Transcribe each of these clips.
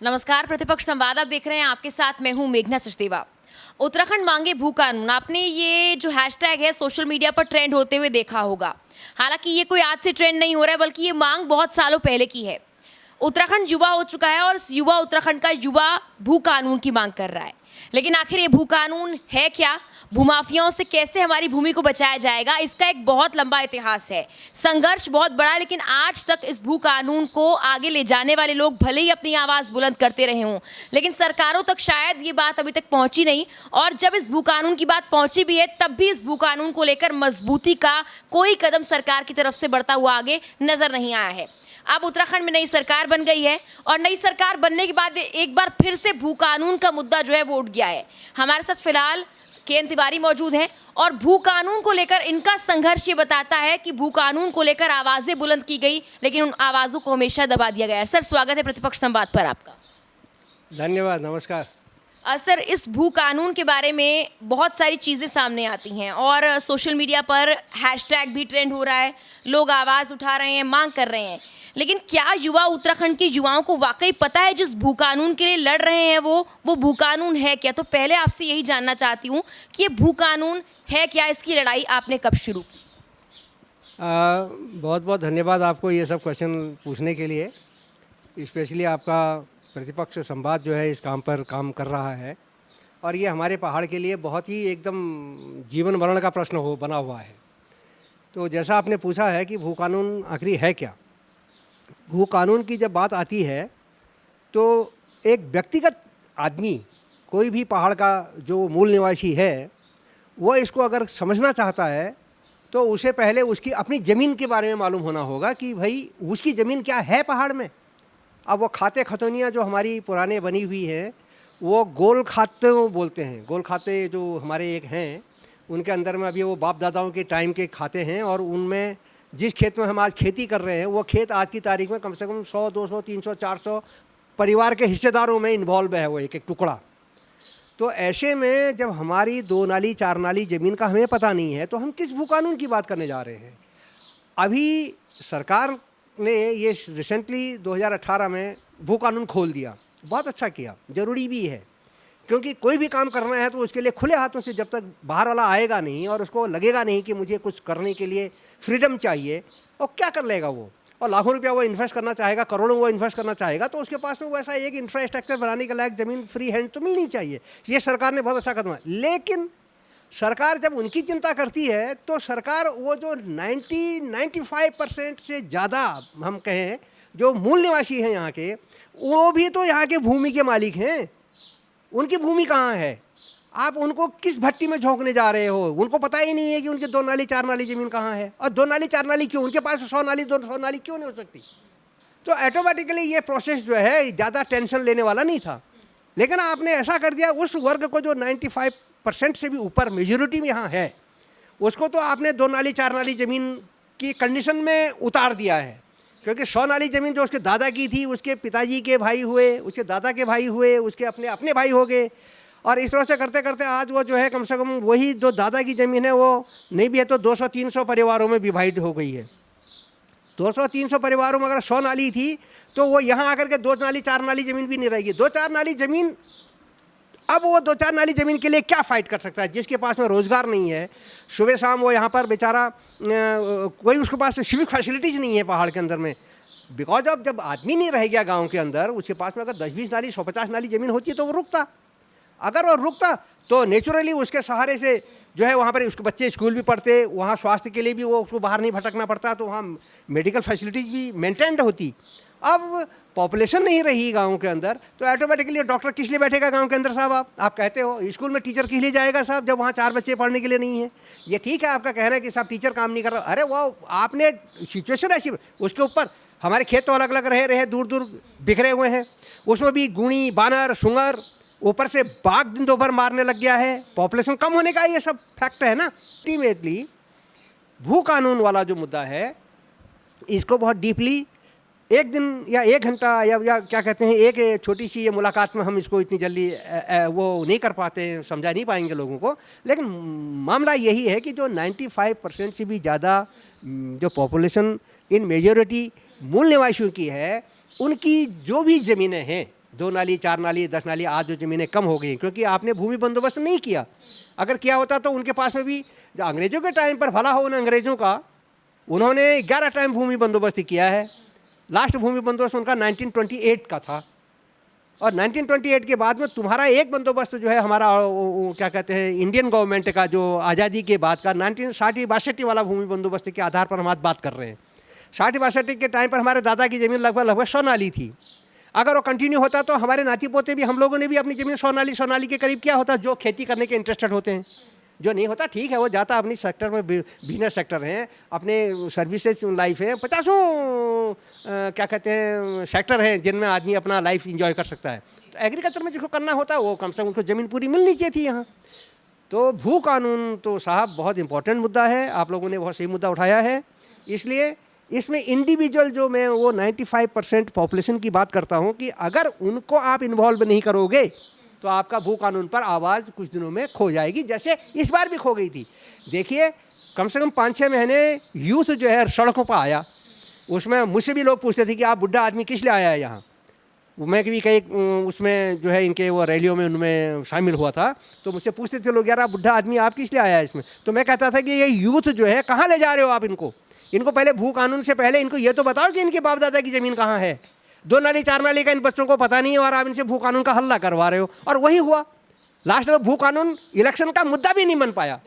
नमस्कार, प्रतिपक्ष संवाद आप देख रहे हैं। आपके साथ मैं हूं मेघना सचदेवा। उत्तराखंड मांगे भू कानून, आपने ये जो हैशटैग है सोशल मीडिया पर ट्रेंड होते हुए देखा होगा। हालांकि ये कोई आज से ट्रेंड नहीं हो रहा है, बल्कि ये मांग बहुत सालों पहले की है। उत्तराखंड युवा हो चुका है और इस युवा उत्तराखंड का युवा भू कानून की मांग कर रहा है। लेकिन आखिर ये भू कानून है क्या? भूमाफियाओं से कैसे हमारी भूमि को बचाया जाएगा? इसका एक बहुत लंबा इतिहास है, संघर्ष बहुत बड़ा है। लेकिन आज तक इस भू कानून को आगे ले जाने वाले लोग भले ही अपनी आवाज़ बुलंद करते रहे हों, लेकिन सरकारों तक शायद ये बात अभी तक पहुंची नहीं। और जब इस भू कानून की बात पहुंची भी है, तब भी इस भू कानून को लेकर मजबूती का कोई कदम सरकार की तरफ से बढ़ता हुआ आगे नजर नहीं आया है। अब उत्तराखंड में नई सरकार बन गई है और नई सरकार बनने के बाद एक बार फिर से भू कानून का मुद्दा जो है वो उठ गया है। हमारे साथ फिलहाल के तिवारी मौजूद हैं और भू कानून को लेकर इनका संघर्ष ये बताता है कि भू कानून को लेकर आवाजें बुलंद की गई, लेकिन उन आवाजों को हमेशा दबा दिया गया। सर, स्वागत है प्रतिपक्ष संवाद पर आपका। धन्यवाद, नमस्कार। सर, इस भू कानून के बारे में बहुत सारी चीज़ें सामने आती हैं और सोशल मीडिया पर हैशटैग भी ट्रेंड हो रहा है, लोग आवाज़ उठा रहे हैं, मांग कर रहे हैं। लेकिन क्या युवा उत्तराखंड के युवाओं को वाकई पता है जिस भू कानून के लिए लड़ रहे हैं वो भू कानून है क्या? तो पहले आपसे यही जानना चाहती हूँ कि ये भू कानून है क्या, इसकी लड़ाई आपने कब शुरू की? बहुत बहुत धन्यवाद आपको ये सब क्वेश्चन पूछने के लिए। स्पेशली आपका प्रतिपक्ष संवाद जो है इस काम पर काम कर रहा है और ये हमारे पहाड़ के लिए बहुत ही एकदम जीवन मरण का प्रश्न बना हुआ है। तो जैसा आपने पूछा है कि भू कानून आखिर है क्या, भू कानून की जब बात आती है तो एक व्यक्तिगत आदमी, कोई भी पहाड़ का जो मूल निवासी है, वो इसको अगर समझना चाहता है तो उसे पहले उसकी अपनी ज़मीन के बारे में मालूम होना होगा कि भाई उसकी ज़मीन क्या है पहाड़ में। अब वो खाते खतौनियाँ जो हमारी पुराने बनी हुई हैं वो गोल खाते बोलते हैं। गोल खाते जो हमारे एक हैं उनके अंदर में अभी वो बाप दादाओं के टाइम के खाते हैं और उनमें जिस खेत में हम आज खेती कर रहे हैं वो खेत आज की तारीख में कम से कम 100, 200, 300, 400 परिवार के हिस्सेदारों में इन्वॉल्व है वो एक एक टुकड़ा। तो ऐसे में जब हमारी 2 नाली 4 नाली ज़मीन का हमें पता नहीं है तो हम किस भू कानून की बात करने जा रहे हैं। अभी सरकार ने ये रिसेंटली 2018 में भू कानून खोल दिया, बहुत अच्छा किया, ज़रूरी भी है। क्योंकि कोई भी काम करना है तो उसके लिए खुले हाथों से, जब तक बाहर वाला आएगा नहीं और उसको लगेगा नहीं कि मुझे कुछ करने के लिए फ्रीडम चाहिए, और क्या कर लेगा वो, और लाखों रुपया वो इन्वेस्ट करना चाहेगा, करोड़ों वो इन्वेस्ट करना चाहेगा, तो उसके पास में वैसा एक इंफ्रास्ट्रक्चर बनाने के लायक ज़मीन फ्री हैंड तो मिलनी चाहिए। ये सरकार ने बहुत अच्छा कदम है। लेकिन सरकार जब उनकी चिंता करती है तो सरकार वो जो 95% से ज़्यादा हम कहें जो मूल निवासी हैं यहाँ के, वो भी तो यहाँ के भूमि के मालिक हैं। उनकी भूमि कहाँ है? आप उनको किस भट्टी में झोंकने जा रहे हो? उनको पता ही नहीं है कि उनके 2 नाली 4 नाली ज़मीन कहाँ है। और 2 नाली 4 नाली क्यों? उनके पास 100 नाली 200 नाली क्यों नहीं हो सकती? तो ऑटोमेटिकली ये प्रोसेस जो है ज़्यादा टेंशन लेने वाला नहीं था। लेकिन आपने ऐसा कर दिया, उस वर्ग को जो 95% से भी ऊपर मेजोरिटी में यहाँ है, उसको तो आपने 2 नाली 4 नाली ज़मीन की कंडीशन में उतार दिया है। क्योंकि 100 नाली ज़मीन जो उसके दादा की थी, उसके पिताजी के भाई हुए, उसके दादा के भाई हुए, उसके अपने अपने भाई हो गए, और इस तरह से करते करते आज वो जो है कम से कम वही जो दादा की ज़मीन है वो नहीं भी है तो 200-300 परिवारों में विभाजित हो गई है। 200-300 परिवारों में अगर 100 नाली थी तो वो यहाँ आकर के 2 नाली 4 नाली ज़मीन भी नहीं रहेगी। 2-4 नाली ज़मीन, अब वो 2-4 नाली ज़मीन के लिए क्या फ़ाइट कर सकता है? जिसके पास में रोज़गार नहीं है, सुबह शाम वो यहाँ पर बेचारा कोई उसके पास सिविक फैसिलिटीज़ नहीं है पहाड़ के अंदर में। बिकॉज ऑफ जब आदमी नहीं रह गया गांव के अंदर, उसके पास में अगर 10-20 नाली 150 नाली ज़मीन होती तो वो रुकता। अगर वो रुकता तो नेचुरली उसके सहारे से जो है वहाँ पर उसके बच्चे स्कूल भी पढ़ते, वहाँ स्वास्थ्य के लिए भी वो उसको बाहर नहीं भटकना पड़ता, तो वहाँ मेडिकल फैसिलिटीज़ भी मेंटेन्ड होती। अब पॉपुलेशन नहीं रही गांव के अंदर तो ऑटोमेटिकली डॉक्टर किस लिए बैठेगा गांव के अंदर साहब? आप कहते हो स्कूल में टीचर किस लिए जाएगा साहब जब वहाँ 4 बच्चे पढ़ने के लिए नहीं है? ये ठीक है आपका कहना है कि साहब टीचर काम नहीं कर रहा। अरे वाह, आपने सिचुएशन ऐसी, उसके ऊपर हमारे खेत तो अलग अलग रहे दूर दूर बिखरे हुए हैं, उसमें भी गुणी बानर सुंगर, ऊपर से बाघ दिन दोपहर मारने लग गया है, पॉपुलेशन कम होने का ये सब फैक्ट है ना। अल्टीमेटली भू कानून वाला जो मुद्दा है इसको बहुत डीपली एक दिन या 1 घंटा या क्या कहते हैं, एक छोटी सी ये मुलाकात में हम इसको इतनी जल्दी वो नहीं कर पाते, समझा नहीं पाएंगे लोगों को। लेकिन मामला यही है कि जो 95% से भी ज़्यादा जो पॉपुलेशन इन मेजॉरिटी मूल निवासियों की है, उनकी जो भी ज़मीनें हैं 2 नाली 4 नाली 10 नाली आज जो ज़मीनें कम हो गई क्योंकि आपने भूमि बंदोबस्त नहीं किया। अगर किया होता तो उनके पास में भी जो अंग्रेज़ों के टाइम पर भला हो उन अंग्रेज़ों का, उन्होंने 11 टाइम भूमि बंदोबस्त किया है। लास्ट भूमि बंदोबस्त उनका 1928 का था और 1928 के बाद में तुम्हारा एक बंदोबस्त जो है हमारा क्या कहते हैं इंडियन गवर्नमेंट का जो आज़ादी के बाद का 1960-62 वाला भूमि बंदोबस्त के आधार पर हम आज बात कर रहे हैं। 60-62 के टाइम पर हमारे दादा की ज़मीन लगभग 100 नाली थी। अगर वो कंटिन्यू होता तो हमारे नाती पोते भी, हम लोगों ने भी अपनी ज़मीन 100 नाली के करीब क्या होता, जो खेती करने के इंटरेस्टेड होते हैं। जो नहीं होता ठीक है, वो जाता अपनी सेक्टर में, बिजनेस सेक्टर हैं, अपने सर्विसेज लाइफ है, 50 क्या कहते हैं सेक्टर हैं जिनमें आदमी अपना लाइफ इंजॉय कर सकता है। तो एग्रीकल्चर में जिसको करना होता है वो कम से कम उनको ज़मीन पूरी मिलनी चाहिए थी यहाँ। तो भू कानून तो साहब बहुत इंपॉर्टेंट मुद्दा है, आप लोगों ने बहुत सही मुद्दा उठाया है। इसलिए इसमें इंडिविजुअल जो मैं वो 95% पॉपुलेशन की बात करता हूँ कि अगर उनको आप इन्वॉल्व नहीं करोगे तो आपका भू कानून पर आवाज़ कुछ दिनों में खो जाएगी, जैसे इस बार भी खो गई थी। देखिए कम से कम 5-6 महीने यूथ जो है सड़कों पर आया, उसमें मुझसे भी लोग पूछते थे कि आप बुढ़ा आदमी किस लिए आया है यहाँ। मैं भी कई उसमें जो है इनके वो रैलियों में उनमें शामिल हुआ था, तो मुझसे पूछते थे लोग, यार आप बुढ़ा आदमी आप किस लिए आया है इसमें। तो मैं कहता था कि ये यूथ जो है कहाँ ले जा रहे हो आप इनको पहले भू कानून से पहले इनको ये तो बताओ कि इनके बाप दादा की ज़मीन कहाँ है। 2 नाली 4 नाली का इन बच्चों को पता नहीं है और आप इनसे भू कानून का हल्ला करवा रहे हो। और वही हुआ, लास्ट में भू कानून इलेक्शन का मुद्दा भी नहीं बन पाया।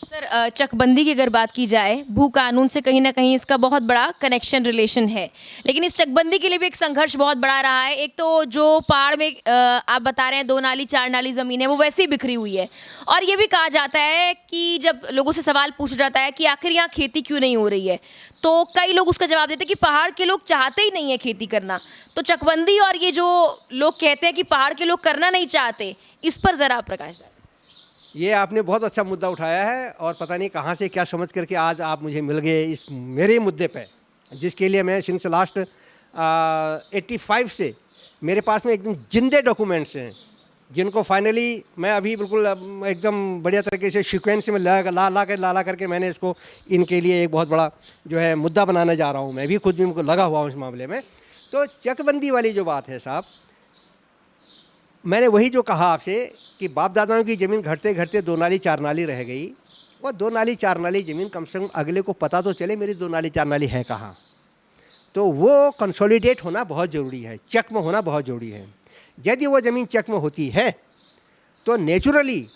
सर चकबंदी की अगर बात की जाए, भू कानून से कहीं ना कहीं इसका बहुत बड़ा कनेक्शन रिलेशन है, लेकिन इस चकबंदी के लिए भी एक संघर्ष बहुत बड़ा रहा है। एक तो जो पहाड़ में आप बता रहे हैं 2 नाली 4 नाली ज़मीन है वो वैसे ही बिखरी हुई है, और ये भी कहा जाता है कि जब लोगों से सवाल पूछा जाता है कि आखिर यहाँ खेती क्यों नहीं हो रही है, तो कई लोग उसका जवाब देते हैं कि पहाड़ के लोग चाहते ही नहीं है खेती करना। तो चकबंदी और ये जो लोग कहते हैं कि पहाड़ के लोग करना नहीं चाहते, इस पर ज़रा प्रकाश डालें। ये आपने बहुत अच्छा मुद्दा उठाया है और पता नहीं कहाँ से क्या समझ करके आज आप मुझे मिल गए इस मेरे मुद्दे पे, जिसके लिए मैं सिंस लास्ट 85 से मेरे पास में एकदम जिंदे डॉक्यूमेंट्स हैं, जिनको फाइनली मैं अभी बिल्कुल एकदम बढ़िया तरीके से सीक्वेंस में ला करके मैंने इसको इनके लिए एक बहुत बड़ा जो है मुद्दा बनाने जा रहा हूँ। मैं भी खुद भी लगा हुआ हूँ इस मामले में। तो चकबंदी वाली जो बात है साहब, मैंने वही जो कहा आपसे कि बाप दादाओं की ज़मीन घटते घटते 2 नाली 4 नाली रह गई। वो 2 नाली 4 नाली ज़मीन कम से कम अगले को पता तो चले मेरी 2 नाली 4 नाली है कहाँ। तो वो कंसोलिडेट होना बहुत ज़रूरी है, चेक में होना बहुत ज़रूरी है। यदि वो ज़मीन चेक में होती है तो नेचुरली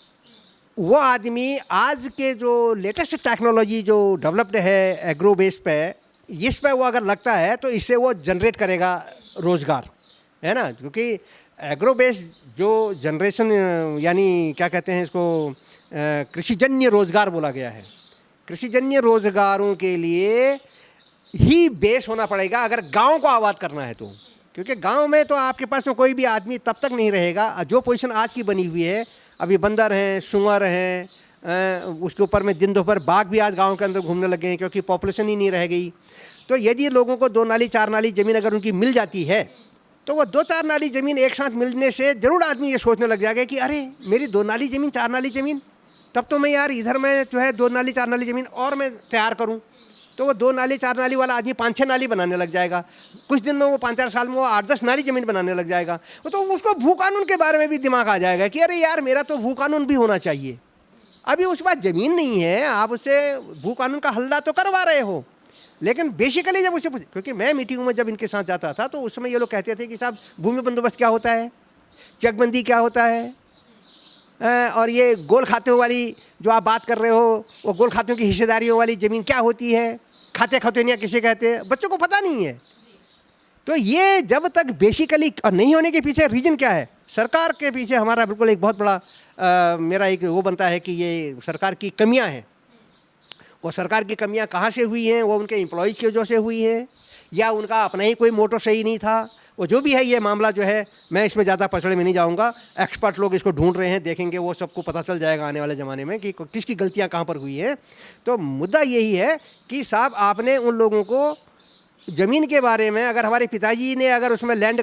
वो आदमी आज के जो लेटेस्ट टेक्नोलॉजी जो डेवलप्ड है एग्रो बेस पे, इस पे वो अगर लगता है तो इससे वो जनरेट करेगा रोज़गार, है ना। क्योंकि एग्रो बेस जो जनरेशन यानी क्या कहते हैं इसको कृषिजन्य रोज़गार बोला गया है। कृषिजन्य रोज़गारों के लिए ही बेस होना पड़ेगा अगर गांव को आबाद करना है तो, क्योंकि गांव में तो आपके पास में कोई भी आदमी तब तक नहीं रहेगा। जो पोजीशन आज की बनी हुई है, अभी बंदर हैं, सुअर हैं, उसके ऊपर में दिन दोपहर बाघ भी आज गाँव के अंदर घूमने लगे हैं क्योंकि पॉपुलेशन ही नहीं रह गई। तो यदि लोगों को 2 नाली 4 नाली ज़मीन अगर उनकी मिल जाती है तो वो 2-4 नाली ज़मीन एक साथ मिलने से ज़रूर आदमी ये सोचने लग जाएगा कि अरे मेरी 2 नाली ज़मीन 4 नाली ज़मीन, तब तो मैं यार इधर में जो है 2 नाली 4 नाली ज़मीन और मैं तैयार करूं। तो वो 2 नाली 4 नाली वाला आदमी 5-6 नाली बनाने लग जाएगा। कुछ दिन में वो 5-4 साल में वो 8-10 नाली ज़मीन बनाने लग जाएगा। तो उसको भू कानून के बारे में भी दिमाग आ जाएगा कि अरे यार मेरा तो भू कानून भी होना चाहिए। अभी उसके पास ज़मीन नहीं है, आप उससे भू कानून का हल्ला तो करवा रहे हो, लेकिन बेसिकली जब उससे, क्योंकि मैं मीटिंग में जब इनके साथ जाता था तो उस समय ये लोग कहते थे कि साहब भूमि बंदोबस्त क्या होता है, चकबंदी क्या होता है, और ये गोल खातों वाली जो आप बात कर रहे हो वो गोल खातों की हिस्सेदारियों वाली ज़मीन क्या होती है, खाते खतौनियाँ किसे कहते हैं, बच्चों को पता नहीं है। तो ये जब तक बेसिकली नहीं होने के पीछे रीज़न क्या है, सरकार के पीछे हमारा बिल्कुल एक बहुत बड़ा मेरा एक वो बनता है कि ये सरकार की कमियाँ हैं। वो सरकार की कमियां कहाँ से हुई हैं, वो उनके एम्प्लॉयज़ की वजह से हुई हैं या उनका अपना ही कोई मोटो सही नहीं था। वो जो भी है ये मामला जो है मैं इसमें ज़्यादा पचड़े में नहीं जाऊंगा। एक्सपर्ट लोग इसको ढूंढ रहे हैं, देखेंगे, वो सबको पता चल जाएगा आने वाले ज़माने में कि किसकी गलतियाँ कहाँ पर हुई हैं। तो मुद्दा यही है कि साहब आपने उन लोगों को ज़मीन के बारे में, अगर हमारे पिताजी ने अगर उसमें लैंड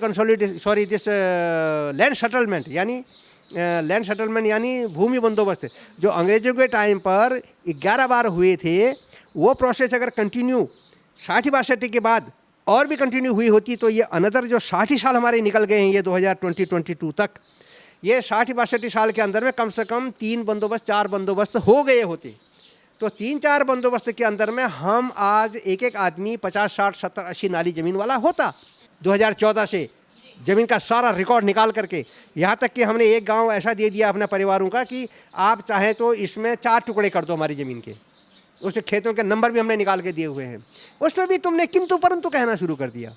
लैंड सेटलमेंट यानी भूमि बंदोबस्त जो अंग्रेज़ों के टाइम पर 11 बार हुए थे, वो प्रोसेस अगर कंटिन्यू 60-62 के बाद और भी कंटिन्यू हुई होती तो ये अनदर जो 60 ही साल हमारे निकल गए हैं ये 2022 तक, ये 60-62 साल के अंदर में कम से कम 3 बंदोबस्त 4 बंदोबस्त हो गए होते। तो 3-4 बंदोबस्त के अंदर में हम आज एक एक आदमी 50-60-70-80 नाली ज़मीन वाला होता 2014 से, ज़मीन का सारा रिकॉर्ड निकाल करके। यहाँ तक कि हमने एक गांव ऐसा दे दिया अपने परिवारों का कि आप चाहें तो इसमें 4 टुकड़े कर दो हमारी ज़मीन के, उसके खेतों के नंबर भी हमने निकाल के दिए हुए हैं। उसमें भी तुमने किंतु परंतु कहना शुरू कर दिया।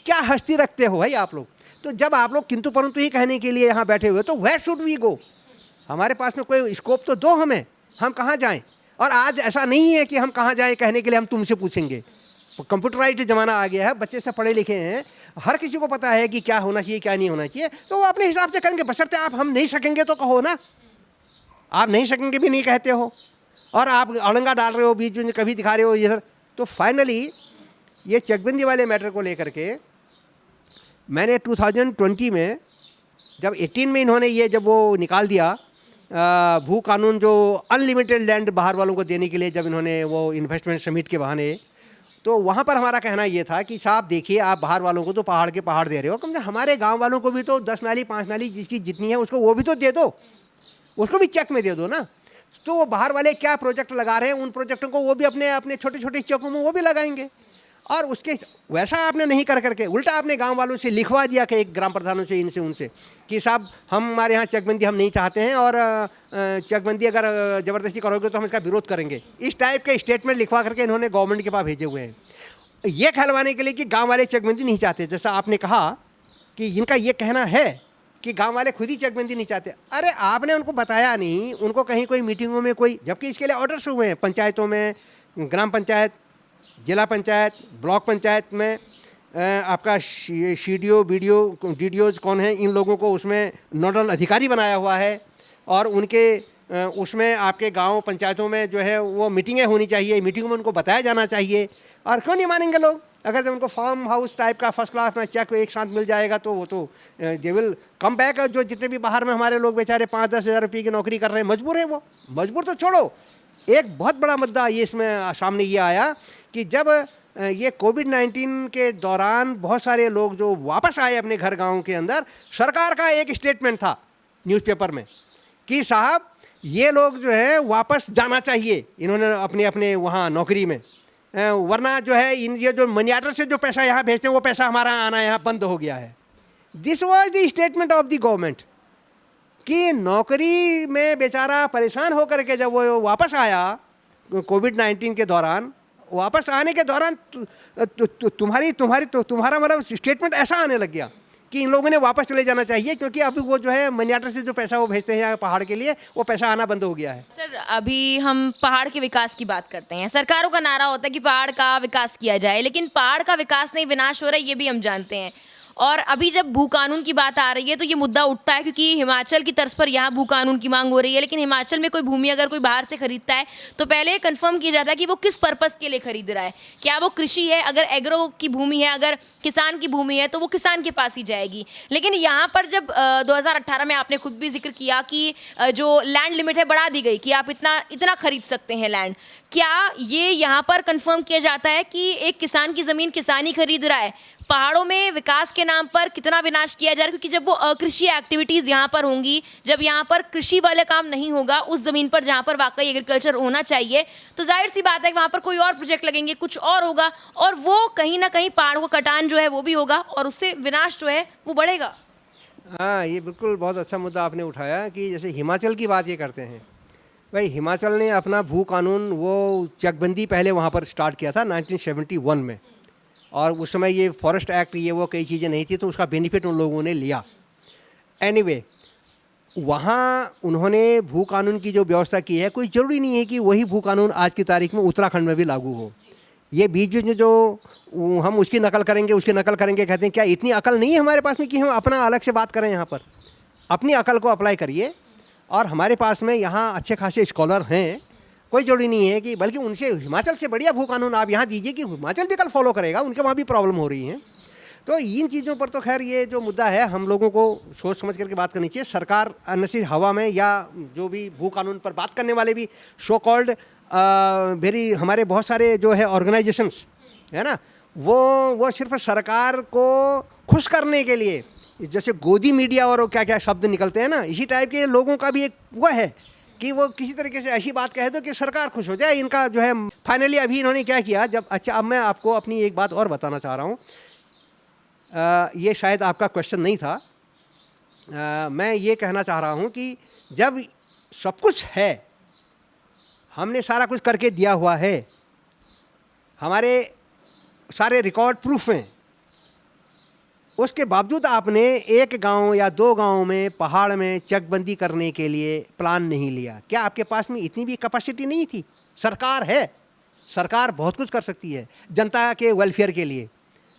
क्या हस्ती रखते हो भाई आप लोग। तो जब आप लोग किंतु परंतु ही कहने के लिए यहाँ बैठे हुए तो वेयर शुड वी गो, हमारे पास में कोई स्कोप तो दो हमें, हम कहाँ जाएं। और आज ऐसा नहीं है कि हम कहाँ जाएं कहने के लिए हम तुमसे पूछेंगे। कंप्यूटराइज्ड ज़माना आ गया है, बच्चे से पढ़े लिखे हैं, हर किसी को पता है कि क्या होना चाहिए क्या नहीं होना चाहिए, तो वो अपने हिसाब से करेंगे। बशर्ते आप हम नहीं सकेंगे तो कहो ना, आप नहीं सकेंगे भी नहीं कहते हो और आप अड़ंगा डाल रहे हो बीच में, कभी दिखा रहे हो इधर। तो फाइनली ये चकबंदी वाले मैटर को लेकर के मैंने 2020 में जब 18 में इन्होंने ये जब वो निकाल दिया भू कानून जो अनलिमिटेड लैंड बाहर वालों को देने के लिए, जब इन्होंने वो इन्वेस्टमेंट समिट के बहाने, तो वहाँ पर हमारा कहना ये था कि साहब देखिए आप बाहर वालों को तो पहाड़ के पहाड़ दे रहे हो, कम से कम हमारे गांव वालों को भी तो 10 नाली 5 नाली जिसकी जितनी है उसको वो भी तो दे दो, उसको भी चेक में दे दो ना। तो वो बाहर वाले क्या प्रोजेक्ट लगा रहे हैं उन प्रोजेक्टों को वो भी अपने अपने छोटे छोटे चौकों में वो भी लगाएंगे। और उसके वैसा आपने नहीं कर करके उल्टा आपने गांव वालों से लिखवा दिया कि एक ग्राम प्रधानों से इनसे उनसे कि साहब हमारे यहाँ चकबंदी हम नहीं चाहते हैं और चकबंदी अगर ज़बरदस्ती करोगे तो हम इसका विरोध करेंगे। इस टाइप के स्टेटमेंट लिखवा करके इन्होंने गवर्नमेंट के पास भेजे हुए हैं ये कहलवाने के लिए कि गाँव वाले चकबंदी नहीं चाहते। जैसा आपने कहा कि इनका ये कहना है कि गांव वाले खुद ही चकबंदी नहीं चाहते। अरे आपने उनको बताया नहीं, उनको कहीं कोई मीटिंगों में कोई, जबकि इसके लिए ऑर्डर्स हुए हैं पंचायतों में, ग्राम पंचायत, जिला पंचायत, ब्लॉक पंचायत में आपका सीडीओ डीडीओज कौन है, इन लोगों को उसमें नोडल अधिकारी बनाया हुआ है और उनके उसमें आपके गांव पंचायतों में जो है वो मीटिंगें होनी चाहिए, मीटिंगों में उनको बताया जाना चाहिए। और क्यों नहीं मानेंगे लोग। अगर जब उनको फार्म हाउस टाइप का फर्स्ट क्लास में चेक एक साथ मिल जाएगा तो वो तो दे विल कम बैक। जो जितने भी बाहर में हमारे लोग बेचारे 5-10 हज़ार रुपये की नौकरी कर रहे हैं, मजबूर है वो, मजबूर तो छोड़ो। एक बहुत बड़ा मुद्दा ये इसमें सामने ये आया कि जब ये कोविड-19 के दौरान बहुत सारे लोग जो वापस आए अपने घर गाँव के अंदर, सरकार का एक स्टेटमेंट था न्यूज़पेपर में कि साहब ये लोग जो है वापस जाना चाहिए इन्होंने अपने अपने वहाँ नौकरी में, वरना जो है इन ये जो मनी ऑर्डर से जो पैसा यहाँ भेजते हैं वो पैसा हमारा आना यहाँ बंद हो गया है। This was the statement of the government कि नौकरी में बेचारा परेशान होकर के जब वो वापस आया कोविड-19 के दौरान, वापस आने के दौरान तुम्हारा मतलब स्टेटमेंट ऐसा आने लग गया कि इन लोगों ने वापस चले जाना चाहिए क्योंकि अभी वो जो है मनी ऑर्डर से जो पैसा वो भेजते हैं यहाँ पहाड़ के लिए वो पैसा आना बंद हो गया है। सर अभी हम पहाड़ के विकास की बात करते हैं, सरकारों का नारा होता है कि पहाड़ का विकास किया जाए, लेकिन पहाड़ का विकास नहीं विनाश हो रहा है ये भी हम जानते हैं। और अभी जब भू कानून की बात आ रही है तो ये मुद्दा उठता है क्योंकि हिमाचल की तर्ज पर यहाँ भू कानून की मांग हो रही है, लेकिन हिमाचल में कोई भूमि अगर कोई बाहर से खरीदता है तो पहले ये कंफर्म किया जाता है कि वो किस पर्पस के लिए खरीद रहा है। क्या वो कृषि है, अगर एग्रो की भूमि है, अगर किसान की भूमि है तो वो किसान के पास ही जाएगी। लेकिन यहाँ पर जब 2018 में आपने खुद भी जिक्र किया कि जो लैंड लिमिट है बढ़ा दी गई कि आप इतना खरीद सकते हैं लैंड, क्या ये यहाँ पर कंफर्म किया जाता है कि एक किसान की ज़मीन किसान ही खरीद रहा है? पहाड़ों में विकास के नाम पर कितना विनाश किया जा रहा है, क्योंकि जब वो अकृषि एक्टिविटीज़ यहाँ पर होंगी, जब यहाँ पर कृषि वाले काम नहीं होगा उस ज़मीन पर जहाँ पर वाकई एग्रीकल्चर होना चाहिए, तो जाहिर सी बात है कि वहाँ पर कोई और प्रोजेक्ट लगेंगे, कुछ और होगा और वो कहीं ना कहीं पहाड़ों का कटान जो है वो भी होगा और उससे विनाश जो है वो बढ़ेगा। हाँ, ये बिल्कुल बहुत अच्छा मुद्दा आपने उठाया कि जैसे हिमाचल की बात ये करते हैं। भाई हिमाचल ने अपना भू कानून वो चकबंदी पहले वहाँ पर स्टार्ट किया था 1971 में, और उस समय ये फॉरेस्ट एक्ट ये वो कई चीज़ें नहीं थी तो उसका बेनिफिट उन लोगों ने लिया। एनीवे वहाँ उन्होंने भू कानून की जो व्यवस्था की है, कोई ज़रूरी नहीं है कि वही भू कानून आज की तारीख में उत्तराखंड में भी लागू हो। ये बीच बीच में जो हम उसकी नकल करेंगे कहते हैं क्या इतनी अकल नहीं है हमारे पास में कि हम अपना अलग से बात करें? यहाँ पर अपनी अकल को अप्लाई करिए। और हमारे पास में यहाँ अच्छे खासे स्कॉलर हैं, कोई जोड़ी नहीं है कि बल्कि उनसे हिमाचल से बढ़िया भू कानून आप यहाँ दीजिए कि हिमाचल भी कल फॉलो करेगा, उनके वहाँ भी प्रॉब्लम हो रही है। तो इन चीज़ों पर तो खैर ये जो मुद्दा है हम लोगों को सोच समझ करके बात करनी चाहिए। सरकार अनसी हवा में या जो भी भू कानून पर बात करने वाले भी सो कॉल्ड वेरी हमारे बहुत सारे जो है ऑर्गेनाइजेशंस है ना, वो सिर्फ सरकार को खुश करने के लिए, जैसे गोदी मीडिया और क्या क्या शब्द निकलते हैं ना, इसी टाइप के लोगों का भी एक वो है कि वो किसी तरीके से ऐसी बात कहे दो कि सरकार खुश हो जाए। इनका जो है फाइनली अभी इन्होंने क्या किया, जब अच्छा अब मैं आपको अपनी एक बात और बताना चाह रहा हूँ, ये शायद आपका क्वेश्चन नहीं था। मैं ये कहना चाह रहा हूँ कि जब सब कुछ है, हमने सारा कुछ करके दिया हुआ है, हमारे सारे रिकॉर्ड प्रूफ हैं, उसके बावजूद आपने एक गांव या दो गांव में पहाड़ में चकबंदी करने के लिए प्लान नहीं लिया। क्या आपके पास में इतनी भी कैपेसिटी नहीं थी? सरकार है, सरकार बहुत कुछ कर सकती है जनता के वेलफेयर के लिए,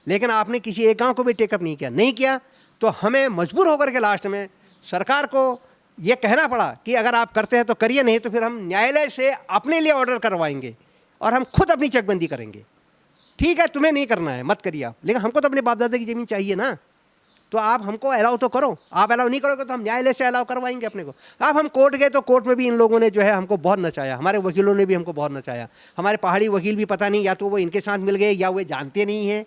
लेकिन आपने किसी एक गांव को भी टेकअप नहीं किया। तो हमें मजबूर होकर के लास्ट में सरकार को ये कहना पड़ा कि अगर आप करते हैं तो करिए, नहीं तो फिर हम न्यायालय से अपने लिए ऑर्डर करवाएंगे और हम खुद अपनी चकबंदी करेंगे। ठीक है, तुम्हें नहीं करना है मत करिए आप, लेकिन हमको तो अपने बाप दादा की ज़मीन चाहिए ना, तो आप हमको अलाउ तो करो। आप अलाउ नहीं करोगे तो हम न्यायालय से अलाउ करवाएंगे अपने को। अब हम कोर्ट गए तो कोर्ट में भी इन लोगों ने जो है हमको बहुत नचाया, हमारे वकीलों ने भी हमको बहुत नचाया। हमारे पहाड़ी वकील भी पता नहीं या तो वो इनके साथ मिल गए या वो जानते नहीं हैं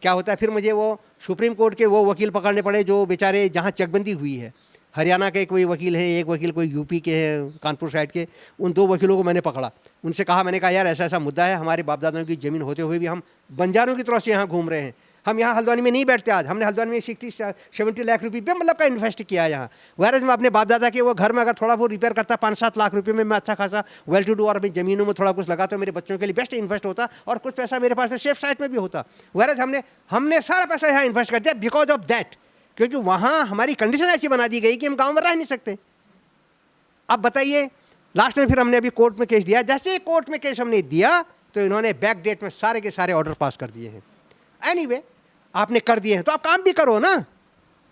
क्या होता है। फिर मुझे वो सुप्रीम कोर्ट के वो वकील पकड़ने पड़े जो बेचारे जहाँ चकबंदी हुई है, हरियाणा के कोई वकील हैं, एक वकील कोई यूपी के हैं कानपुर साइड के, उन दो वकीलों को मैंने पकड़ा। उनसे कहा, मैंने कहा यार ऐसा ऐसा मुद्दा है, हमारे बाप दादाओं की ज़मीन होते हुए भी हम बंजारों की तरह से यहाँ घूम रहे हैं। हम यहाँ हल्द्वानी में नहीं बैठते, आज हमने हल्द्वानी में 60-70 लाख रुपये पे मतलब का इन्वेस्ट किया है यहाँ। वैरज मैं अपने बाप दादा के वो घर में अगर थोड़ा बहुत रिपेयर करता 5-7 लाख रुपये में मैं अच्छा खासा वेल टू डू और अपनी ज़मीनों में थोड़ा कुछ लगा तो मेरे बच्चों के लिए बेस्ट इन्वेस्ट होता और कुछ पैसा मेरे पास में सेफ साइड में भी होता। वैरज हमने सारा पैसा यहाँ इन्वेस्ट कर दिया बिकॉज ऑफ दैट, क्योंकि वहाँ हमारी कंडीशन ऐसी बना दी गई कि हम गाँव में रह नहीं सकते। अब बताइए, लास्ट में फिर हमने अभी कोर्ट में केस दिया। जैसे कोर्ट में केस हमने दिया तो इन्होंने बैक डेट में सारे के सारे ऑर्डर पास कर दिए हैं। एनीवे, आपने कर दिए हैं तो आप काम भी करो ना,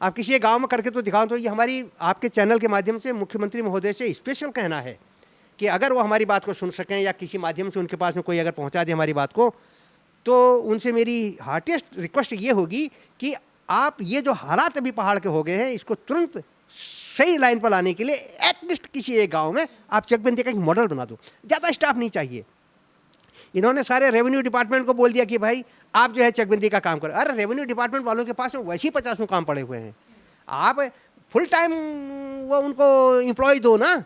आप किसी एक गांव में करके तो दिखाओ। तो ये हमारी आपके चैनल के माध्यम से मुख्यमंत्री महोदय से स्पेशल कहना है कि अगर वो हमारी बात को सुन सकें या किसी माध्यम से उनके पास में कोई अगर पहुंचा दे हमारी बात को, तो उनसे मेरी हार्टेस्ट रिक्वेस्ट ये होगी कि आप ये जो हालात अभी पहाड़ के हो गए हैं, इसको तुरंत सही लाइन पर लाने के लिए एटलीस्ट किसी एक गांव में आप चकबंदी का एक मॉडल बना दो। ज़्यादा स्टाफ नहीं चाहिए। इन्होंने सारे रेवेन्यू डिपार्टमेंट को बोल दिया कि भाई आप जो है चकबंदी का काम करो। अरे रेवेन्यू डिपार्टमेंट वालों के पास वैसे ही 50 काम पड़े हुए हैं, आप फुल टाइम वो उनको एम्प्लॉय दो ना।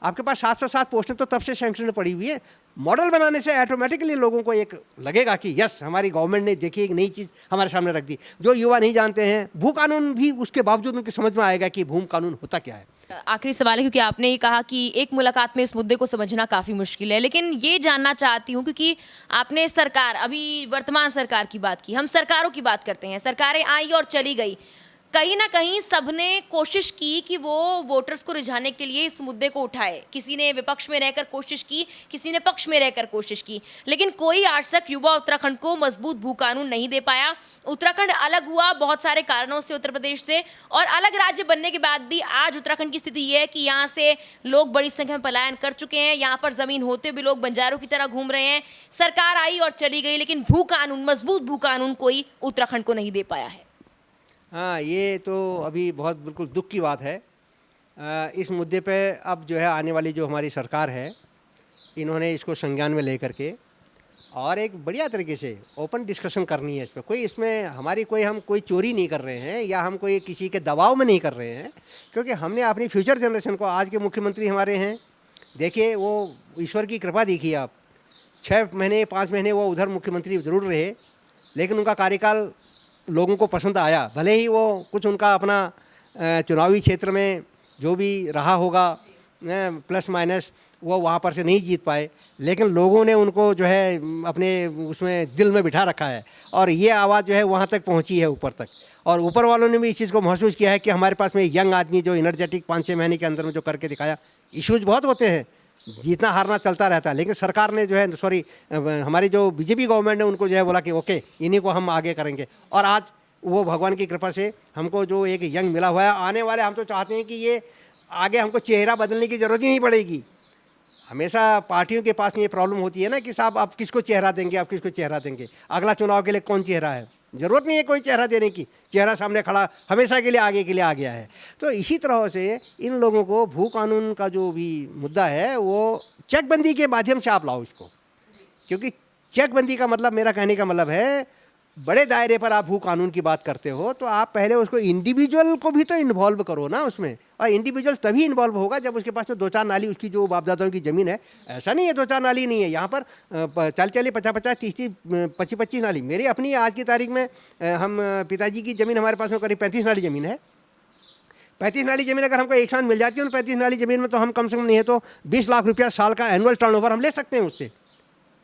आपके पास 707 पोस्टें तो तब से सैंक्शन पड़ी हुई है। मॉडल बनाने से ऑटोमेटिकली लोगों को एक लगेगा कि यस, हमारी गवर्नमेंट ने देखिए एक नई चीज़ हमारे सामने रख दी। जो युवा नहीं जानते हैं भू कानून भी, उसके बावजूद उनकी समझ में आएगा कि भू कानून होता क्या है। आखिरी सवाल है, क्योंकि आपने ये कहा कि एक मुलाकात में इस मुद्दे को समझना काफ़ी मुश्किल है, लेकिन ये जानना चाहती हूँ क्योंकि आपने सरकार, अभी वर्तमान सरकार की बात की, हम सरकारों की बात करते हैं, सरकारें आई और चली गई, कहीं ना कहीं सबने कोशिश की कि वो वोटर्स को रिझाने के लिए इस मुद्दे को उठाए। किसी ने विपक्ष में रहकर कोशिश की, किसी ने पक्ष में रहकर कोशिश की, लेकिन कोई आज तक युवा उत्तराखंड को मजबूत भू कानून नहीं दे पाया। उत्तराखंड अलग हुआ बहुत सारे कारणों से उत्तर प्रदेश से, और अलग राज्य बनने के बाद भी आज उत्तराखंड की स्थिति ये है कि यहाँ से लोग बड़ी संख्या में पलायन कर चुके हैं। यहाँ पर ज़मीन होते भी लोग बंजारों की तरह घूम रहे हैं। सरकार आई और चली गई, लेकिन भू कानून, मजबूत भू कानून कोई उत्तराखंड को नहीं दे पाया है। हाँ, ये तो अभी बहुत बिल्कुल दुख की बात है। इस मुद्दे पे अब जो है आने वाली जो हमारी सरकार है, इन्होंने इसको संज्ञान में लेकर के और एक बढ़िया तरीके से ओपन डिस्कशन करनी है इस पर। कोई इसमें हमारी हम कोई चोरी नहीं कर रहे हैं या हम कोई किसी के दबाव में नहीं कर रहे हैं, क्योंकि हमने अपनी फ्यूचर जनरेशन को, आज के मुख्यमंत्री हमारे हैं, देखिए वो ईश्वर की कृपा देखिए आप, 6 महीने 5 महीने वो उधर मुख्यमंत्री ज़रूर रहे, लेकिन उनका कार्यकाल लोगों को पसंद आया। भले ही वो कुछ उनका अपना चुनावी क्षेत्र में जो भी रहा होगा प्लस माइनस, वो वहाँ पर से नहीं जीत पाए, लेकिन लोगों ने उनको जो है अपने उसमें दिल में बिठा रखा है और ये आवाज़ जो है वहाँ तक पहुँची है ऊपर तक। और ऊपर वालों ने भी इस चीज़ को महसूस किया है कि हमारे पास में यंग आदमी जो एनर्जेटिक 5-6 महीने के अंदर में जो करके दिखाया। इश्यूज बहुत होते हैं, जीतना हारना चलता रहता है, लेकिन सरकार ने जो है हमारी जो बीजेपी गवर्नमेंट ने उनको जो है बोला कि ओके, इन्हीं को हम आगे करेंगे। और आज वो भगवान की कृपा से हमको जो एक यंग मिला हुआ है, आने वाले हम तो चाहते हैं कि ये आगे हमको चेहरा बदलने की ज़रूरत ही नहीं पड़ेगी। हमेशा पार्टियों के पास में ये प्रॉब्लम होती है ना कि साहब आप किसको चेहरा देंगे, आप किसको चेहरा देंगे, अगला चुनाव के लिए कौन चेहरा है। ज़रूरत नहीं है कोई चेहरा देने की, चेहरा सामने खड़ा हमेशा के लिए आगे के लिए आ गया है। तो इसी तरह से इन लोगों को भू कानून का जो भी मुद्दा है वो चेकबंदी के माध्यम से आप लाओ इसको, क्योंकि चेकबंदी का मतलब, मेरा कहने का मतलब है, बड़े दायरे पर आप भू कानून की बात करते हो तो आप पहले उसको इंडिविजुअल को भी तो इन्वॉल्व करो ना उसमें। और इंडिविजुअल तभी इन्वॉल्व होगा जब उसके पास तो 2-4 नाली उसकी जो बापदादाओं की ज़मीन है। ऐसा नहीं है 2-4 नाली नहीं है यहाँ पर, 40-40, 50-50, 30-30, 25-25 नाली मेरी अपनी आज की तारीख में। हम पिताजी की ज़मीन हमारे पास में करीब 35 नाली ज़मीन है। 35 नाली ज़मीन अगर हमको एक साथ मिल जाती है उन 35 नाली ज़मीन में, तो हम कम से कम नहीं है तो 20 लाख रुपया साल का एनुअल टर्नओवर हम ले सकते हैं उससे।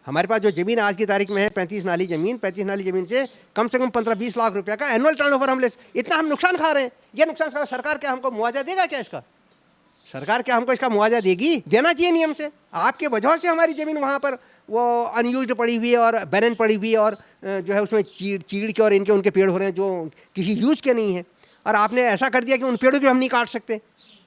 हमारे पास जो ज़मीन आज की तारीख में है 35 नाली ज़मीन से कम 15-20 लाख रुपया का एनुअल टर्नओवर हम ले। इतना हम नुकसान खा रहे हैं। ये नुकसान सरकार क्या हमको मुआवजा देगा क्या इसका? सरकार क्या हमको इसका मुआवजा देगी? देना चाहिए नियम से। आपके वजह से हमारी ज़मीन वहाँ पर वो अनयूज्ड पड़ी हुई है और बैरन पड़ी हुई है, और जो है उसमें चीड़ के और इनके उनके पेड़ हो रहे हैं जो किसी यूज के नहीं है, और आपने ऐसा कर दिया कि उन पेड़ों को हम नहीं काट सकते।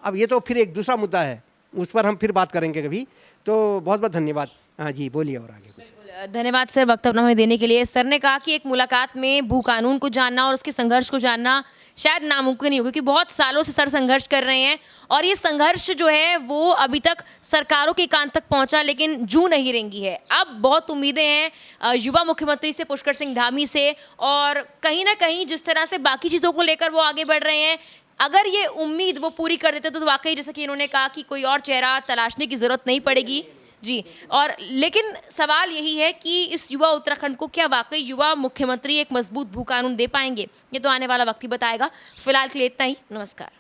अब ये तो फिर एक दूसरा मुद्दा है, उस पर हम फिर बात करेंगे कभी। तो बहुत बहुत धन्यवाद। हाँ जी, बोलिए और आगे कुछ। धन्यवाद सर वक्त अपना हमें देने के लिए। सर ने कहा कि एक मुलाकात में भू कानून को जानना और उसके संघर्ष को जानना शायद नामुमकिन ही हो, क्योंकि बहुत सालों से सर संघर्ष कर रहे हैं और ये संघर्ष जो है वो अभी तक सरकारों के कान तक पहुंचा लेकिन जू नहीं रेंगी है। अब बहुत उम्मीदें हैं युवा मुख्यमंत्री से, पुष्कर सिंह धामी से, और कहीं ना कहीं जिस तरह से बाकी चीज़ों को लेकर वो आगे बढ़ रहे हैं, अगर ये उम्मीद वो पूरी कर देते तो वाकई जैसा कि इन्होंने कहा कि कोई और चेहरा तलाशने की ज़रूरत नहीं पड़ेगी जी। और लेकिन सवाल यही है कि इस युवा उत्तराखंड को क्या वाकई युवा मुख्यमंत्री एक मजबूत भू कानून दे पाएंगे? ये तो आने वाला वक्त ही बताएगा। फिलहाल के लिए इतना ही। नमस्कार।